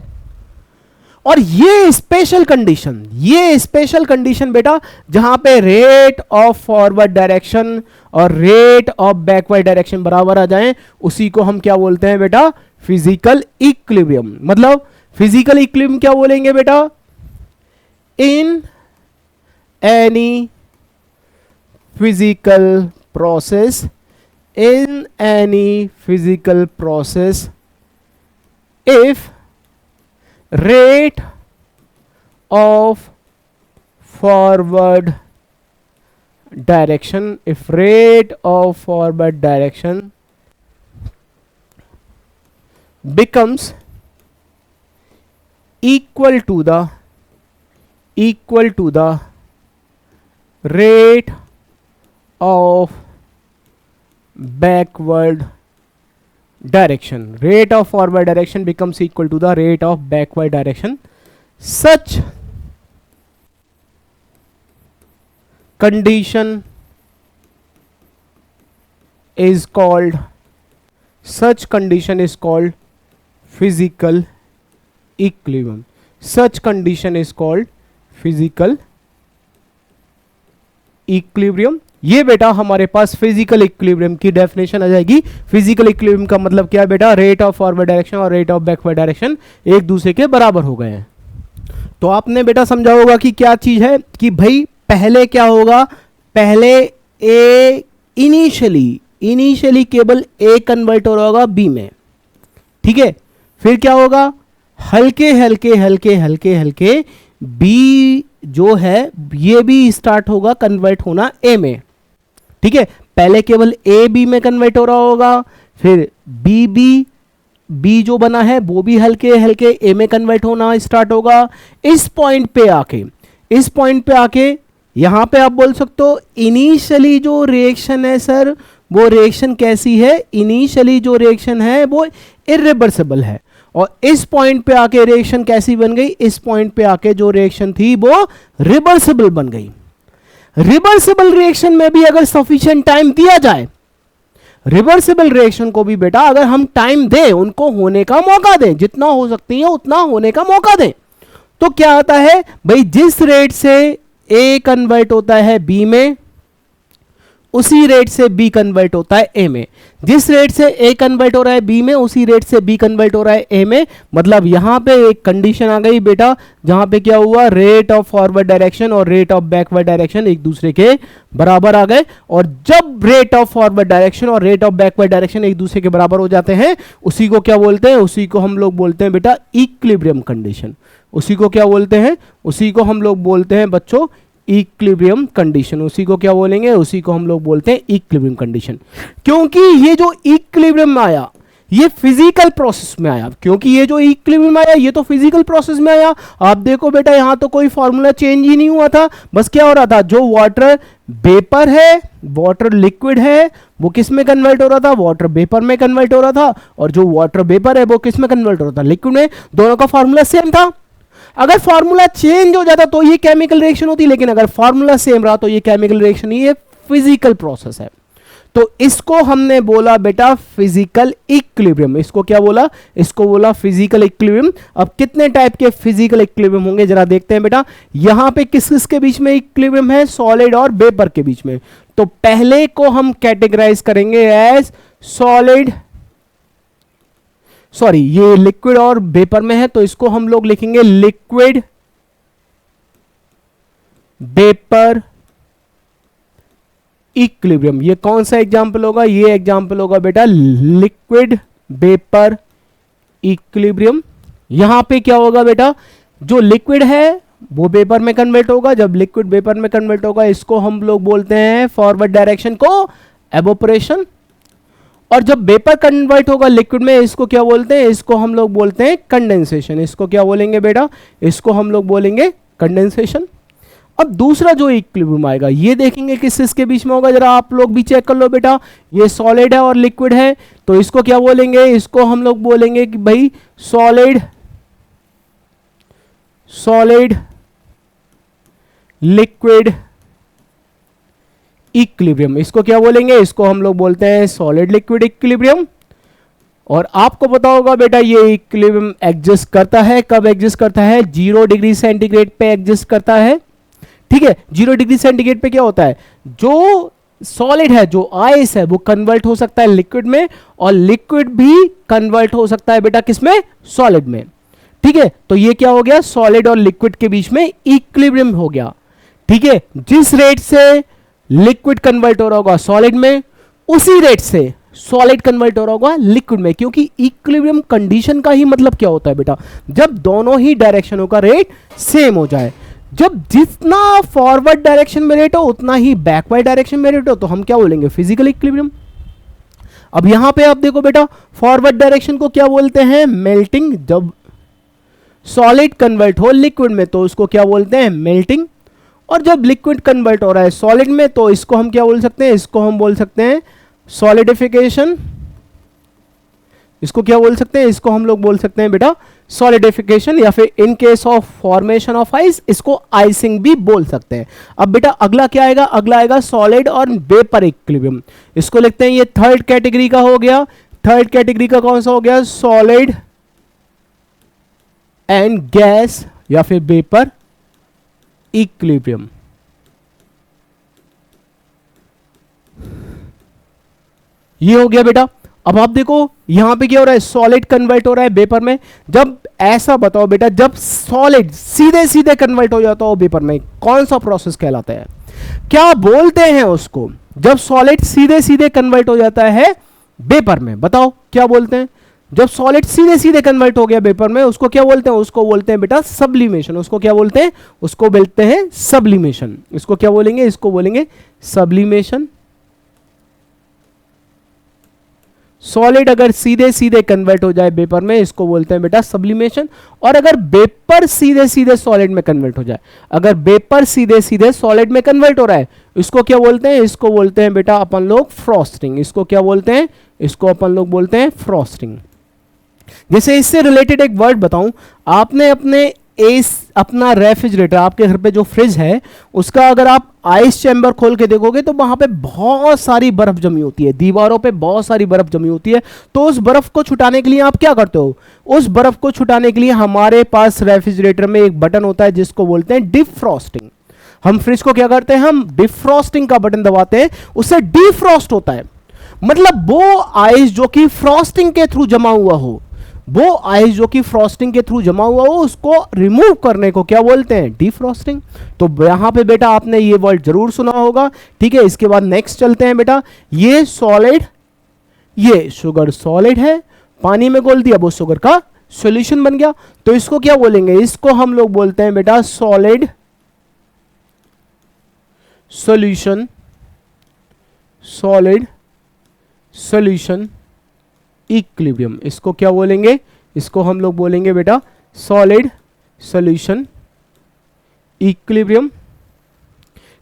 और ये स्पेशल कंडीशन बेटा, जहां पे रेट ऑफ फॉरवर्ड डायरेक्शन और रेट ऑफ बैकवर्ड डायरेक्शन बराबर आ जाएं, उसी को हम क्या बोलते हैं बेटा, फिजिकल इक्विलिब्रियम। मतलब फिजिकल इक्विलिब्रियम क्या बोलेंगे बेटा, in any physical process, in any physical process if rate of forward direction, if rate of forward direction becomes equal to the rate of backward direction, rate of forward direction becomes equal to the rate of backward direction, such condition is called physical equilibrium. Such condition is called physical equilibrium. ये बेटा हमारे पास physical equilibrium की definition आ जाएगी। Physical equilibrium का मतलब क्या है बेटा, रेट ऑफ फॉरवर्ड डायरेक्शन और रेट ऑफ बैकवर्ड डायरेक्शन एक दूसरे के बराबर हो गए हैं। तो आपने बेटा समझा होगा कि क्या चीज है, कि भाई पहले क्या होगा, पहले ए इनिशियली केवल ए कन्वर्ट हो रहा होगा बी में, ठीक है। फिर क्या होगा, हल्के हल्के हल्के हल्के हल्के बी जो है ये भी स्टार्ट होगा कन्वर्ट होना ए में, ठीक है। पहले केवल ए बी में कन्वर्ट हो रहा होगा, फिर बी जो बना है वो भी हल्के हल्के ए में कन्वर्ट होना स्टार्ट होगा। इस पॉइंट पे आके यहां पे आप बोल सकते हो इनिशियली जो रिएक्शन है सर, वो रिएक्शन कैसी है, इनिशियली जो रिएक्शन है वो इरिवर्सिबल है। और इस पॉइंट पे आके रिएक्शन कैसी बन गई, इस पॉइंट पे आके जो रिएक्शन थी वो रिवर्सिबल बन गई। रिवर्सिबल रिएक्शन में भी अगर सफिशिएंट टाइम दिया जाए, रिवर्सिबल रिएक्शन को भी बेटा अगर हम टाइम दें, उनको होने का मौका दें, जितना हो सकती है उतना होने का मौका दें, तो क्या आता है भाई, जिस रेट से ए कन्वर्ट होता है बी में उसी रेट से बी कन्वर्ट होता है ए में। जिस रेट से ए कन्वर्ट हो रहा है बी में उसी रेट से बी कन्वर्ट हो रहा है ए में। मतलब यहां पे एक कंडीशन आ गई बेटा, जहां पे क्या हुआ, रेट ऑफ फॉरवर्ड डायरेक्शन और रेट ऑफ बैकवर्ड डायरेक्शन एक दूसरे के बराबर आ गए। और जब रेट ऑफ फॉरवर्ड डायरेक्शन और रेट ऑफ बैकवर्ड डायरेक्शन एक दूसरे के बराबर हो जाते हैं, उसी को क्या बोलते हैं, उसी को हम लोग बोलते हैं बेटा इक्विलिब्रियम कंडीशन। उसी को क्या बोलते हैं, उसी को हम लोग बोलते हैं बच्चों इक्विलिब्रियम कंडीशन। उसी को क्या बोलेंगे, उसी को हम लोग बोलते हैं इक्विलिब्रियम कंडीशन। क्योंकि ये जो इक्विलिब्रियम में आया ये फिजिकल प्रोसेस में आया, क्योंकि ये जो इक्विलिब्रियम आया ये तो फिजिकल प्रोसेस में आया। आप देखो बेटा यहां तो कोई फॉर्मूला चेंज ही नहीं हुआ था, बस क्या हो रहा था, जो वाटर वेपर है, वाटर लिक्विड है, वो किस में कन्वर्ट हो रहा था, वाटर वेपर में कन्वर्ट हो रहा था। और जो वाटर वेपर है वो किस में कन्वर्ट हो रहा था, लिक्विड में। दोनों का फॉर्मूला सेम था। अगर फॉर्मूला चेंज हो जाता तो ये केमिकल रिएक्शन होती, लेकिन अगर फॉर्मूला सेम रहा तो ये केमिकल रिएक्शन नहीं, ये फिजिकल प्रोसेस है। तो इसको हमने बोला बेटा फिजिकल इक्विलिब्रियम। इसको क्या बोला, इसको बोला फिजिकल इक्विलिब्रियम। अब कितने टाइप के फिजिकल इक्विलिब्रियम होंगे जरा देखते हैं बेटा। यहां पे किस किस के बीच में इक्विलिब्रियम है, सॉलिड और वेपर के बीच में। तो पहले को हम कैटेगराइज करेंगे एज सॉलिड, सॉरी ये लिक्विड और वेपर में है तो इसको हम लोग लिखेंगे लिक्विड वेपर इक्विलिब्रियम। ये कौन सा एग्जांपल होगा, ये एग्जांपल होगा बेटा लिक्विड वेपर इक्विलिब्रियम। यहां पे क्या होगा बेटा, जो लिक्विड है वो वेपर में कन्वर्ट होगा। जब लिक्विड वेपर में कन्वर्ट होगा इसको हम लोग बोलते हैं फॉरवर्ड डायरेक्शन को एवोपरेशन। और जब वेपर कन्वर्ट होगा लिक्विड में इसको क्या बोलते हैं, इसको हम लोग बोलते हैं कंडेंसेशन। इसको क्या बोलेंगे बेटा, इसको हम लोग बोलेंगे कंडेंसेशन। अब दूसरा जो इक्विलिब्रियम आएगा ये देखेंगे किस किसके बीच में होगा, जरा आप लोग भी चेक कर लो बेटा। ये सॉलिड है और लिक्विड है, तो इसको क्या बोलेंगे, इसको हम लोग बोलेंगे कि भाई सॉलिड लिक्विड इक्विलिब्रियम। इसको क्या बोलेंगे, इसको हम लोग बोलते हैं सॉलिड लिक्विड इक्विलिब्रियम। और आपको पता होगा बेटा ये इक्विलिब्रियम एग्जिस्ट करता है, कब एग्जिस्ट करता है, 0 डिग्री सेंटीग्रेड पे एग्जिस्ट करता है। ठीक है, 0 डिग्री सेंटीग्रेड पे क्या होता है, जो सॉलिड है, जो आइस है, वो कन्वर्ट हो सकता है लिक्विड में, और लिक्विड भी कन्वर्ट हो सकता है बेटा किसमें, सॉलिड में। ठीक है, तो ये क्या हो गया, सॉलिड और लिक्विड के बीच में इक्विलिब्रियम हो गया। ठीक है, जिस रेट से लिक्विड कन्वर्ट हो रहा होगा सॉलिड में, उसी रेट से सॉलिड कन्वर्ट हो रहा होगा लिक्विड में। क्योंकि इक्विलिब्रियम कंडीशन का ही मतलब क्या होता है बेटा, जब दोनों ही डायरेक्शनों का रेट सेम हो जाए। जब जितना फॉरवर्ड डायरेक्शन में रेट हो उतना ही बैकवर्ड डायरेक्शन में रेट हो, तो हम क्या बोलेंगे, फिजिकल इक्विलिब्रियम। अब यहां पे आप देखो बेटा, फॉरवर्ड डायरेक्शन को क्या बोलते हैं, मेल्टिंग। जब सॉलिड कन्वर्ट हो लिक्विड में तो उसको क्या बोलते हैं, मेल्टिंग। और जब लिक्विड कन्वर्ट हो रहा है सॉलिड में तो इसको हम क्या बोल सकते हैं, इसको हम बोल सकते हैं सॉलिडिफिकेशन। इसको क्या बोल सकते हैं, इसको हम लोग बोल सकते हैं बेटा सॉलिडिफिकेशन, या फिर in case of formation of ice इसको आइसिंग भी बोल सकते हैं। अब बेटा अगला क्या आएगा, अगला आएगा सॉलिड और वेपर इक्विलिब्रियम। इसको लिखते हैं, ये थर्ड कैटेगरी का हो गया। थर्ड कैटेगरी का कौन सा हो गया, सॉलिड एंड गैस या फिर वेपर इक्विलिब्रियम। ये हो गया बेटा। अब आप देखो यहां पे क्या हो रहा है, सॉलिड कन्वर्ट हो रहा है वेपर में। जब ऐसा बताओ बेटा, जब सॉलिड सीधे सीधे कन्वर्ट हो जाता हो वेपर में, कौन सा प्रोसेस कहलाता है, क्या बोलते हैं उसको, जब सॉलिड सीधे सीधे कन्वर्ट हो जाता है वेपर में, बताओ क्या बोलते हैं। जब सॉलिड सीधे सीधे कन्वर्ट हो गया वेपर में उसको क्या बोलते हैं, उसको बोलते हैं बेटा सब्लिमेशन। उसको क्या बोलते हैं, उसको बोलते हैं सब्लिमेशन। इसको क्या बोलेंगे, इसको बोलेंगे सब्लिमेशन। सॉलिड अगर सीधे सीधे कन्वर्ट हो जाए वेपर में इसको बोलते हैं बेटा सब्लिमेशन। और अगर वेपर सीधे सीधे सॉलिड में कन्वर्ट हो जाए, अगर वेपर सीधे सीधे सॉलिड में कन्वर्ट हो रहा है, इसको क्या बोलते हैं, इसको बोलते हैं बेटा अपन लोग फ्रॉस्टिंग। इसको क्या बोलते हैं, इसको अपन लोग बोलते हैं फ्रॉस्टिंग। जैसे इससे रिलेटेड एक वर्ड बताऊं, आपने अपना रेफ्रिजरेटर, आपके घर पे जो फ्रिज है उसका अगर आप आइस चैम्बर खोल के देखोगे तो वहां पे बहुत सारी बर्फ जमी होती है, दीवारों पे बहुत सारी बर्फ जमी होती है। तो उस बर्फ को छुटाने के लिए आप क्या करते हो, उस बर्फ को छुटाने के लिए हमारे पास रेफ्रिजरेटर में एक बटन होता है जिसको बोलते हैं डिफ्रॉस्टिंग। हम फ्रिज को क्या करते हैं, हम डिफ्रॉस्टिंग का बटन दबाते हैं, उससे डिफ्रॉस्ट होता है। मतलब वो आइस जो कि फ्रॉस्टिंग के थ्रू जमा हुआ हो, वो आइस जो कि फ्रॉस्टिंग के थ्रू जमा हुआ हो उसको रिमूव करने को क्या बोलते हैं, डिफ्रॉस्टिंग। तो यहां पे बेटा आपने ये वर्ड जरूर सुना होगा। ठीक है, इसके बाद नेक्स्ट चलते हैं बेटा। ये सॉलिड, ये शुगर सॉलिड है, पानी में घोल दिया, वो शुगर का सॉल्यूशन बन गया। तो इसको क्या बोलेंगे, इसको हम लोग बोलते हैं बेटा solid solution, solid solution equilibrium. इसको क्या बोलेंगे, इसको हम लोग बोलेंगे बेटा सॉलिड सॉल्यूशन इक्विलिब्रियम।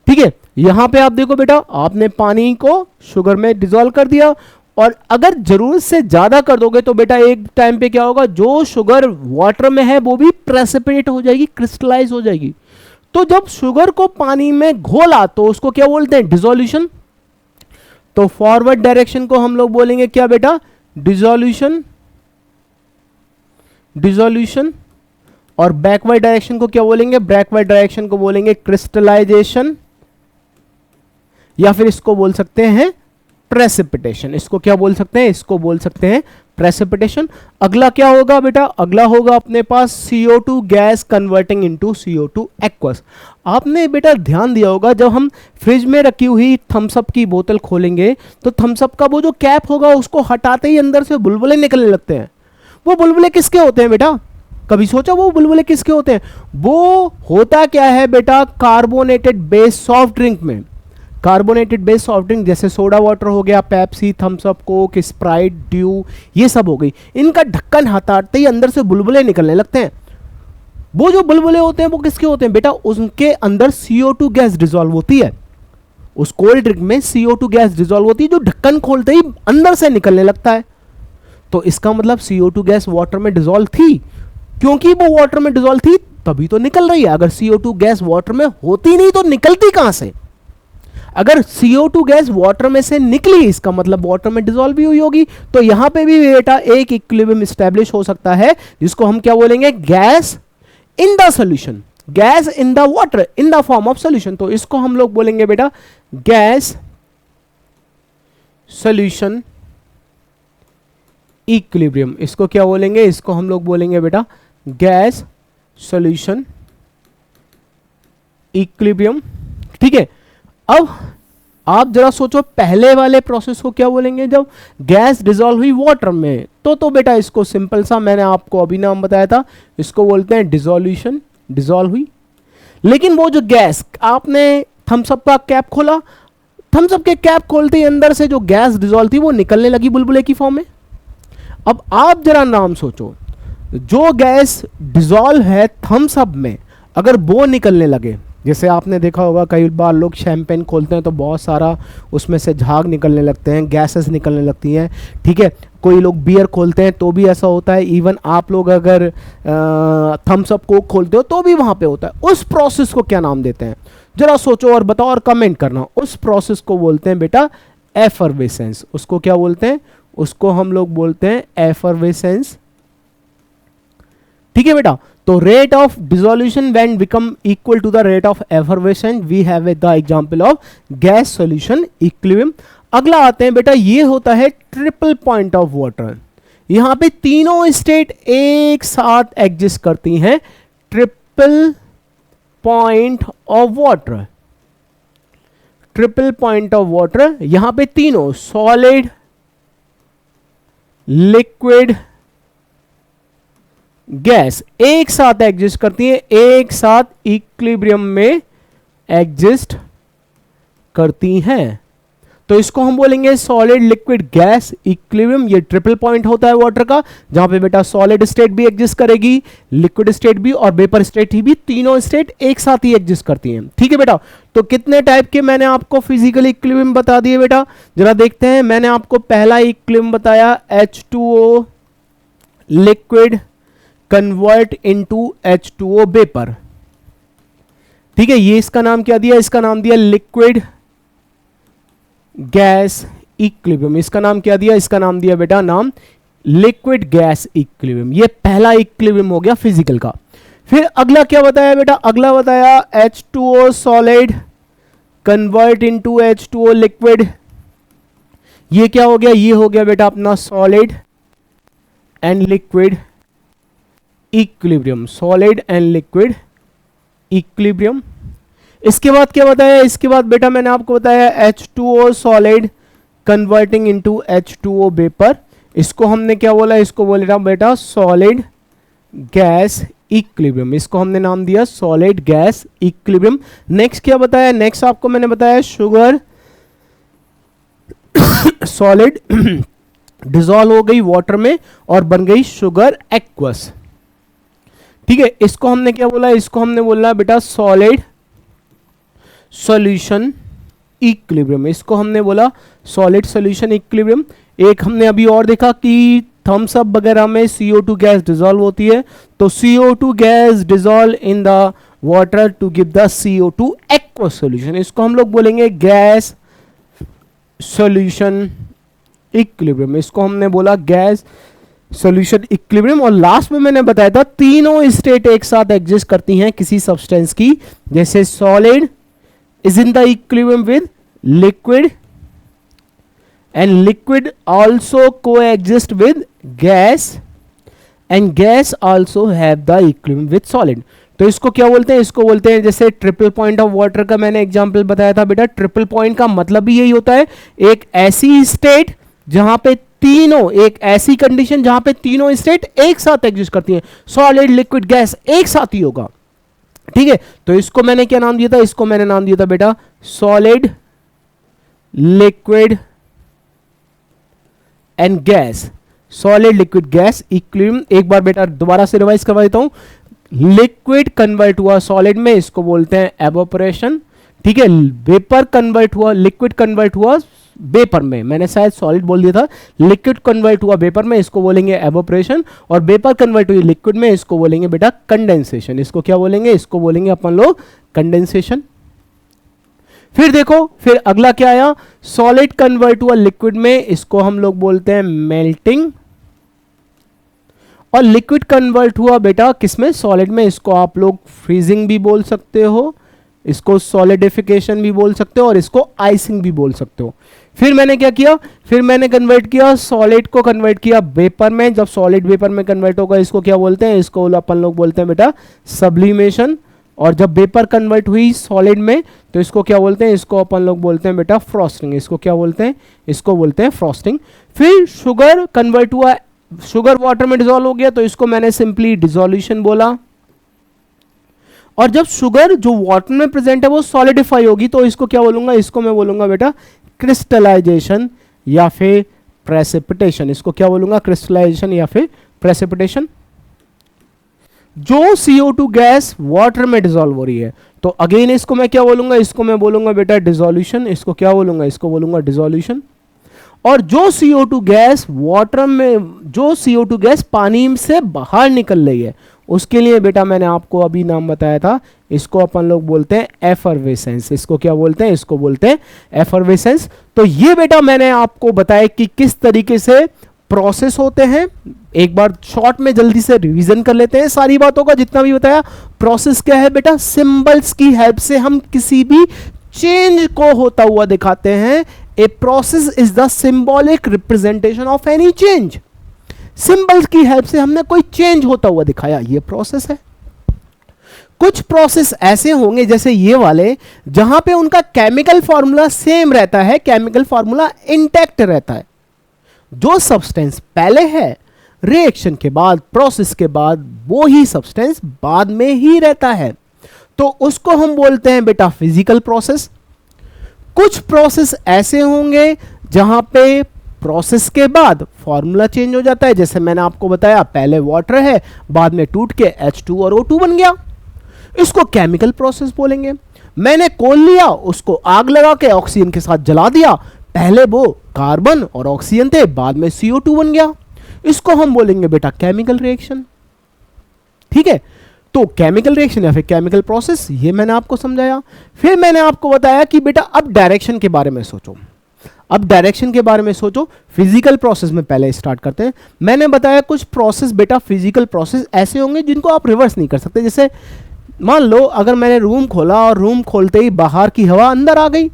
ठीक है, यहां पे आप देखो बेटा, आपने पानी को शुगर में डिसॉल्व कर दिया, और अगर जरूरत से ज्यादा कर दोगे तो बेटा एक टाइम पे क्या होगा, जो शुगर वाटर में है वो भी प्रेसिपिटेट हो जाएगी, क्रिस्टलाइज हो जाएगी। तो जब शुगर को पानी में घोला तो उसको क्या बोलते हैं, डिसोल्यूशन। तो फॉरवर्ड डायरेक्शन को हम लोग बोलेंगे क्या बेटा, डिसोल्यूशन, डिसोल्यूशन। और बैकवर्ड डायरेक्शन को क्या बोलेंगे, बैकवर्ड डायरेक्शन को बोलेंगे क्रिस्टलाइजेशन, या फिर इसको बोल सकते हैं प्रेसिपिटेशन। इसको क्या बोल सकते हैं? इसको बोल सकते हैं प्रेसिपिटेशन। अगला क्या होगा बेटा? अगला होगा अपने पास CO2 gas converting into CO2 aqueous. आपने बेटा ध्यान दिया होगा जब हम फ्रिज में रखी हुई थम्स अप की बोतल खोलेंगे तो थम्स अप का वो जो कैप होगा उसको हटाते ही अंदर से बुलबुले निकलने लगते हैं। वो बुलबुले किसके होते हैं बेटा? कभी सोचा वो बुलबुले किसके होते हैं? वो होता क्या है बेटा? कार्बोनेटेड बेस सॉफ्ट ड्रिंक में, कार्बोनेटेड बेस सॉफ्ट ड्रिंक जैसे सोडा वाटर हो गया, Pepsi, Thums Up, Coke, Sprite, Dew, ये सब हो गई, इनका ढक्कन हटाते ही अंदर से बुलबुले निकलने लगते हैं। वो जो बुलबुले होते हैं वो किसके होते हैं बेटा? उनके अंदर CO2 गैस डिसॉल्व होती है। उस कोल्ड ड्रिंक में CO2 गैस डिसॉल्व होती है जो ढक्कन खोलते ही अंदर से निकलने लगता है। तो इसका मतलब CO2 गैस वाटर में डिसॉल्व थी, क्योंकि वो वाटर में डिसॉल्व थी तभी तो निकल रही है। अगर CO2 गैस वाटर में होती नहीं तो निकलती कहां से? अगर CO2 गैस वाटर में से निकली इसका मतलब वाटर में डिसॉल्व भी हुई होगी। तो यहां पे भी बेटा एक इक्विलिब्रियम एस्टैब्लिश हो सकता है जिसको हम क्या बोलेंगे? Gas in the solution, gas in the water in the form of solution. तो इसको हम लोग बोलेंगे बेटा गैस सॉल्यूशन इक्विलिब्रियम। इसको क्या बोलेंगे? इसको हम लोग बोलेंगे बेटा गैस सॉल्यूशन इक्विलिब्रियम। ठीक है, अब आप जरा सोचो पहले वाले प्रोसेस को क्या बोलेंगे? जब गैस डिसॉल्व हुई वाटर में तो बेटा इसको सिंपल सा मैंने आपको अभी नाम बताया था, इसको बोलते हैं डिसॉल्यूशन, डिसॉल्व हुई। लेकिन वो जो गैस, आपने थम्स अप का कैप खोला, थम्स अप के कैप खोलते ही अंदर से जो गैस डिसॉल्व थी वो निकलने लगी बुलबुले की फॉर्म में। अब आप जरा नाम सोचो, जो गैस डिसॉल्व है थम्स अप में अगर वो निकलने लगे, जैसे आपने देखा होगा कई बार लोग शैंपेन खोलते हैं तो बहुत सारा उसमें से झाग निकलने लगते हैं, गैसेस निकलने लगती हैं। ठीक है, कोई लोग बियर खोलते हैं तो भी ऐसा होता है। इवन आप लोग अगर थम्स अप कोक खोलते हो तो भी वहाँ पे होता है। उस प्रोसेस को क्या नाम देते हैं? जरा सोचो और बताओ और कमेंट करना। उस प्रोसेस को बोलते हैं बेटा एफरवेसेंस। उसको क्या बोलते हैं? उसको हम लोग बोलते हैं एफरवेसेंस। ठीक है बेटा, तो rate of dissolution when become equal to the rate of effervescence, we have the example of gas solution equilibrium. अगला आते हैं बेटा, ये होता है ट्रिपल पॉइंट ऑफ वाटर। यहां पे तीनों स्टेट एक साथ एग्जिस्ट करती हैं। Triple point of water, triple point of water, यहां पे तीनों सॉलिड, लिक्विड, गैस एक साथ एग्जिस्ट करती हैं, एक साथ इक्विलिब्रियम में एग्जिस्ट करती हैं। तो इसको हम बोलेंगे सॉलिड, लिक्विड, गैस इक्विलिब्रियम। ये ट्रिपल पॉइंट होता है वाटर का, जहां पे बेटा सॉलिड स्टेट भी एग्जिस्ट करेगी, लिक्विड स्टेट भी और वेपर स्टेट ही भी, तीनों स्टेट एक साथ ही एग्जिस्ट करती हैं। ठीक है बेटा, तो कितने टाइप के मैंने आपको फिजिकल इक्विलिब्रियम बता दिए बेटा, जरा देखते हैं। मैंने आपको पहला इक्विलिब्रियम बताया H2O liquid convert into H2O vapour. ठीक है, ये इसका नाम क्या दिया? इसका नाम दिया लिक्विड गैस इक्विलिब्रियम। इसका नाम क्या दिया? इसका नाम दिया बेटा नाम लिक्विड गैस इक्विलिब्रियम। ये पहला इक्विलिब्रियम हो गया फिजिकल का। फिर अगला क्या बताया बेटा? अगला बताया H2O solid convert into H2O liquid. ये क्या हो गया? ये हो गया बेटा अपना solid and liquid equilibrium, solid and liquid equilibrium. इसके बाद क्या बताया? इसके बाद बेटा मैंने आपको बताया H2O solid converting into H2O vapour. इसको हमने क्या बोला? इसको बोलेगा बेटा सॉलिड गैस इक्विलिब्रियम। इसको हमने नाम दिया सॉलिड गैस इक्विलिब्रियम। नेक्स्ट क्या बताया? नेक्स्ट आपको मैंने बताया शुगर सॉलिड डिसॉल्व हो गई वाटर में और बन गई शुगर एक्वस। ठीक है, इसको हमने क्या बोला? इसको हमने बोला बेटा सॉलिड सॉल्यूशन इक्विलिब्रियम। इसको हमने बोला सॉलिड सॉल्यूशन इक्विलिब्रियम। एक हमने अभी और देखा कि थम्स अप वगैरह में CO2 गैस डिसॉल्व होती है, तो CO2 gas dissolve in the water to give the CO2 aqueous solution. इसको हम लोग बोलेंगे गैस सॉल्यूशन इक्विलिब्रियम। इसको हमने बोला गैस सॉल्यूशन इक्विलिब्रियम। और लास्ट में मैंने बताया था तीनों स्टेट एक साथ एग्जिस्ट करती हैं किसी सब्सटेंस की, जैसे solid is in the equilibrium with liquid, and liquid also coexist with gas and gas also have the equilibrium with solid. तो इसको क्या बोलते हैं, इसको बोलते हैं, जैसे ट्रिपल पॉइंट ऑफ वाटर का मैंने एग्जांपल बताया था बेटा। ट्रिपल पॉइंट का मतलब भी यही होता है, एक ऐसी स्टेट जहां पे तीनों, एक ऐसी कंडीशन जहां पे तीनों स्टेट एक साथ एग्जिस्ट करती हैं, सॉलिड लिक्विड गैस एक साथ ही होगा। ठीक है, तो इसको मैंने क्या नाम दिया था, इसको मैंने नाम दिया था बेटा solid liquid and gas, solid liquid gas equilibrium. एक बार बेटा दोबारा से रिवाइज करवा देता हूं, लिक्विड कन्वर्ट हुआ सॉलिड में, इसको बोलते हैं एवोपरेशन। ठीक है, वेपर कन्वर्ट हुआ, लिक्विड कन्वर्ट हुआ वेपर में, मैंने शायद सॉलिड बोल दिया था, लिक्विड कन्वर्ट हुआ वेपर में, इसको बोलेंगे एवोपरेशन। और वेपर कन्वर्ट हुई लिक्विड में, इसको बोलेंगे बेटा कंडेंसेशन। इसको क्या बोलेंगे, इसको बोलेंगे अपन लोग कंडेंसेशन। फिर देखो, फिर अगला क्या आया, सॉलिड कन्वर्ट हुआ लिक्विड में, इसको हम लोग बोलते हैं मेल्टिंग। और लिक्विड कन्वर्ट हुआ बेटा किसमें, सॉलिड में, इसको आप लोग फ्रीजिंग भी बोल सकते हो, इसको सॉलिडिफिकेशन भी बोल सकते हो, और इसको आइसिंग भी बोल सकते हो। फिर मैंने क्या किया, फिर मैंने कन्वर्ट किया सॉलिड को, कन्वर्ट किया वेपर में। जब सॉलिड वेपर में कन्वर्ट होगा, इसको क्या बोलते हैं, इसको अपन लोग बोलते हैं बेटा सब्लिमेशन। और जब वेपर कन्वर्ट हुई सॉलिड में, तो इसको क्या बोलते हैं, इसको अपन लोग बोलते हैं बेटा फ्रॉस्टिंग। इसको क्या बोलते हैं, इसको बोलते हैं फ्रॉस्टिंग। फिर शुगर कन्वर्ट हुआ, शुगर वाटर में डिसॉल्व हो गया, तो इसको मैंने सिंपली डिसोल्यूशन बोला। और जब शुगर जो वाटर में प्रेजेंट है वो सॉलिडिफाई होगी, तो इसको क्या बोलूंगा, इसको मैं बोलूंगा बेटा क्रिस्टलाइजेशन या फिर प्रेसिपिटेशन। इसको क्या बोलूंगा, क्रिस्टलाइजेशन या फिर प्रेसिपिटेशन। जो CO2 गैस वाटर में डिसॉल्व हो रही है, तो अगेन इसको मैं क्या बोलूंगा, इसको मैं बोलूंगा बेटा डिसोल्यूशन। इसको क्या बोलूंगा, इसको बोलूंगा डिसोल्यूशन। और जो CO2 गैस वाटर में, जो CO2 गैस पानी से बाहर निकल रही है, उसके लिए बेटा मैंने आपको अभी नाम बताया था, इसको अपन लोग बोलते हैं एफरवेसेंस। इसको क्या बोलते हैं, इसको बोलते हैं एफरवेसेंस। तो ये बेटा मैंने आपको बताया कि किस तरीके से प्रोसेस होते हैं। एक बार शॉर्ट में जल्दी से रिवीजन कर लेते हैं सारी बातों का, जितना भी बताया। प्रोसेस क्या है बेटा, सिंबल्स की हेल्प से हम किसी भी चेंज को होता हुआ दिखाते हैं। A process is the symbolic representation of any change. Symbols की हेल्प से हमने कोई चेंज होता हुआ दिखाया, ये प्रोसेस है। कुछ प्रोसेस ऐसे होंगे जैसे ये वाले, जहां पे उनका केमिकल फॉर्मूला सेम रहता है, केमिकल फॉर्मूला इंटैक्ट रहता है। जो सब्सटेंस पहले है, रिएक्शन के बाद, प्रोसेस के बाद, वो ही सब्सटेंस बाद में ही रहता है, तो उसको हम बोलते हैं बेटा फिजिकल प्रोसेस। कुछ प्रोसेस ऐसे होंगे जहां पे प्रोसेस के बाद फॉर्मूला चेंज हो जाता है, जैसे मैंने आपको बताया पहले वाटर है, बाद में टूट के H2 और O2 बन गया, इसको केमिकल प्रोसेस बोलेंगे। मैंने कोल लिया, उसको आग लगा के ऑक्सीजन के साथ जला दिया, पहले वो कार्बन और ऑक्सीजन थे, बाद में CO2 बन गया, इसको हम बोलेंगे बेटा केमिकल रिएक्शन। ठीक है, तो केमिकल रिएक्शन या फिर केमिकल प्रोसेस, ये मैंने आपको समझाया। फिर मैंने आपको बताया कि बेटा अब डायरेक्शन के बारे में सोचो, अब डायरेक्शन के बारे में सोचो। फिजिकल प्रोसेस में पहले स्टार्ट करते हैं। मैंने बताया कुछ प्रोसेस बेटा, फिजिकल प्रोसेस ऐसे होंगे जिनको आप रिवर्स नहीं कर सकते। जैसे मान लो अगर मैंने रूम खोला और रूम खोलते ही बाहर की हवा अंदर आ गई,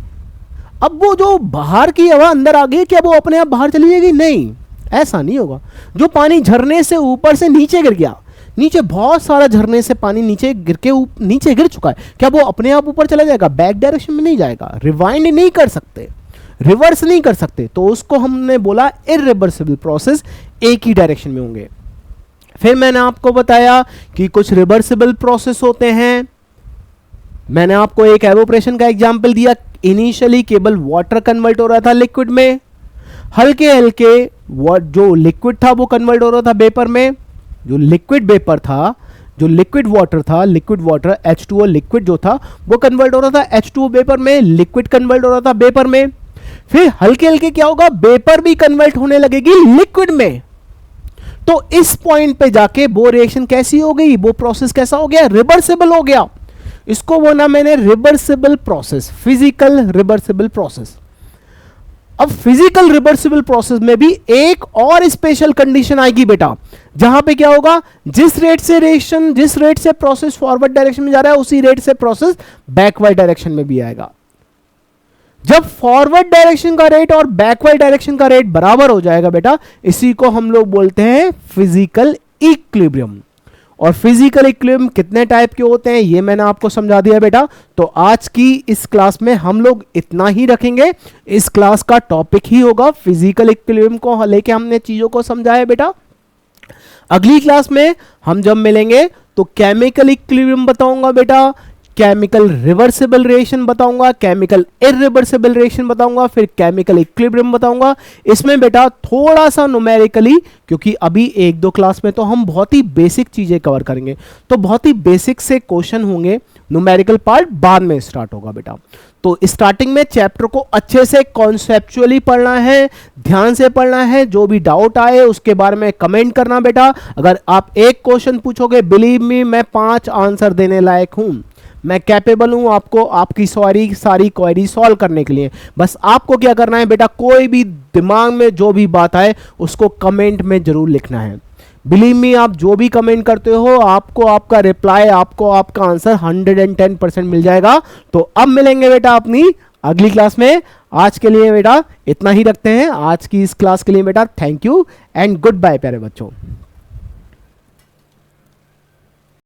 अब वो जो बाहर की हवा अंदर आ गई, क्या वो अपने आप बाहर चली जाएगी? नहीं, ऐसा नहीं होगा। जो पानी झरने से ऊपर से नीचे गिर गया, नीचे बहुत सारा झरने से पानी नीचे गिर चुका है, क्या वो अपने आप ऊपर चला जाएगा? बैक डायरेक्शन में नहीं जाएगा, रिवाइंड नहीं कर सकते, रिवर्स नहीं कर सकते, तो उसको हमने बोला इरिवर्सिबल प्रोसेस, एक ही डायरेक्शन में होंगे। फिर मैंने आपको बताया कि कुछ रिवर्सिबल प्रोसेस होते हैं। मैंने आपको एक एवोपरेशन का एग्जांपल दिया। इनिशियली केवल वाटर कन्वर्ट हो रहा था लिक्विड में, हल्के हल्के जो लिक्विड था वो कन्वर्ट हो रहा था वेपर में। जो लिक्विड वेपर था, जो लिक्विड वाटर था, लिक्विड वाटर H2O लिक्विड जो था वो कन्वर्ट हो रहा था H2O वेपर में, लिक्विड कन्वर्ट हो रहा था वेपर में। फिर हल्के हल्के क्या होगा, वेपर भी कन्वर्ट होने लगेगी लिक्विड में। तो इस पॉइंट पे जाके वो रिएक्शन कैसी हो गई, वो प्रोसेस कैसा हो गया, रिवर्सिबल हो गया। इसको बोला मैंने reversible process, physical reversible process. अब फिजिकल रिवर्सिबल प्रोसेस में भी एक और स्पेशल कंडीशन आएगी बेटा, जहां पे क्या होगा, जिस रेट से रिएक्शन, जिस रेट से प्रोसेस फॉरवर्ड डायरेक्शन में जा रहा है, उसी रेट से प्रोसेस बैकवर्ड डायरेक्शन में भी आएगा। जब फॉरवर्ड डायरेक्शन का रेट और बैकवर्ड डायरेक्शन का रेट बराबर हो जाएगा बेटा, इसी को हम लोग बोलते हैं फिजिकल इक्विलिब्रियम। और फिजिकल इक्विलिब्रियम कितने टाइप के होते हैं ये मैंने आपको समझा दिया बेटा। तो आज की इस क्लास में हम लोग इतना ही रखेंगे। इस क्लास का टॉपिक ही होगा फिजिकल इक्विलिब्रियम को लेके हमने चीजों को समझाया बेटा। अगली क्लास में हम जब मिलेंगे तो केमिकल इक्विलिब्रियम बताऊंगा बेटा, केमिकल रिवर्सिबल रिएक्शन बताऊंगा, केमिकल इरिवर्सिबल रिएक्शन बताऊंगा, फिर केमिकल इक्विलिब्रियम बताऊंगा। इसमें बेटा थोड़ा सा न्यूमेरिकली, क्योंकि अभी एक दो क्लास में तो हम बहुत ही बेसिक चीजें कवर करेंगे, तो बहुत ही बेसिक से क्वेश्चन होंगे, न्यूमेरिकल पार्ट बाद में स्टार्ट होगा बेटा। तो स्टार्टिंग में चैप्टर को अच्छे से कॉन्सेप्चुअली पढ़ना है, ध्यान से पढ़ना है। जो भी डाउट आए उसके बारे में कमेंट करना बेटा। अगर आप एक क्वेश्चन पूछोगे, बिलीव मी मैं 5 आंसर देने लायक हूं, मैं कैपेबल हूं आपको आपकी सारी क्वेरी सॉल्व करने के लिए। बस आपको क्या करना है बेटा, कोई भी दिमाग में जो भी बात आए उसको कमेंट में जरूर लिखना है। बिलीव मी, आप जो भी कमेंट करते हो आपको आपका रिप्लाई, आपको आपका आंसर 110% मिल जाएगा। तो अब मिलेंगे बेटा अपनी अगली क्लास में। आज के लिए बेटा इतना ही रखते हैं। आज की इस क्लास के लिए बेटा thank you and goodbye प्यारे बच्चों।